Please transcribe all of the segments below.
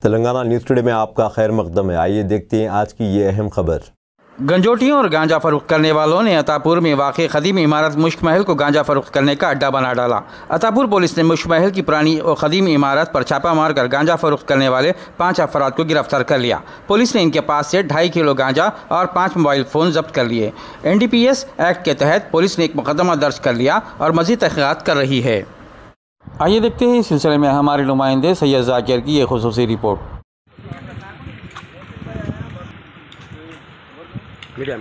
Telangana news today में आपका खैर मकदम है। आइए देखते हैं आज की ये अहम खबर। गंजोटियों और गांजा फरोख्त करने वालों ने अतापुर में वाक़ई क़दीम इमारत मुश्क महल को गांजा फरोख्त करने का अड्डा बना डाला। अतापुर पुलिस ने मुश्क महल की पुरानी और क़दीम इमारत पर छापा मारकर गांजा फरोख्त करने वाले 5 अफराद को गिरफ्तार कर लिया। पुलिस ने इनके पास से 2.5 किलो गांजा और 5 मोबाइल फ़ोन जब्त कर लिए। NDPS एक्ट के तहत पुलिस ने एक मुकदमा दर्ज कर लिया और मज़ीद तहक़ीक़ात कर रही है। आइए देखते हैं इस सिलसिले में हमारे नुमाइंदे सैयद जाकिर की ये खुसूसी रिपोर्ट। मीडिया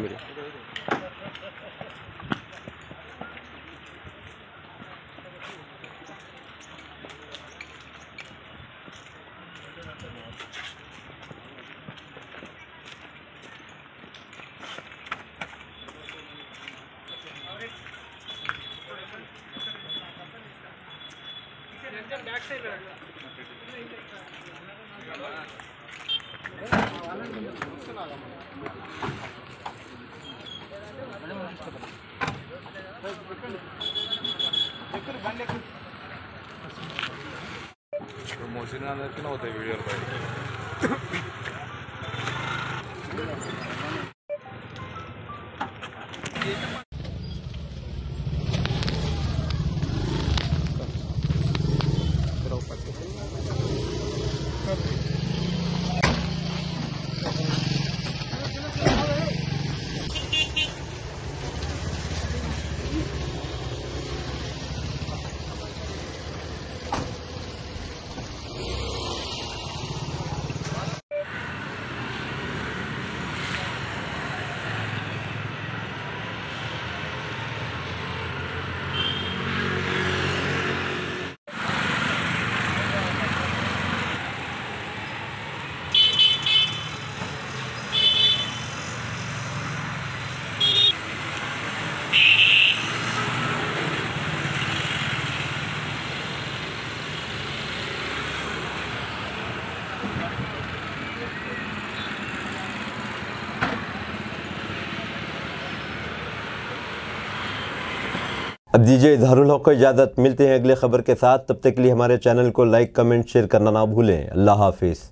ప్రమోషన్ అందరికీ అవుతాయి వీడియోలు బయట अब दीजिए इजहारुल हक को इजाज़त। मिलते हैं अगले खबर के साथ। तब तक के लिए हमारे चैनल को लाइक, कमेंट, शेयर करना ना भूलें। अल्लाह हाफिज़।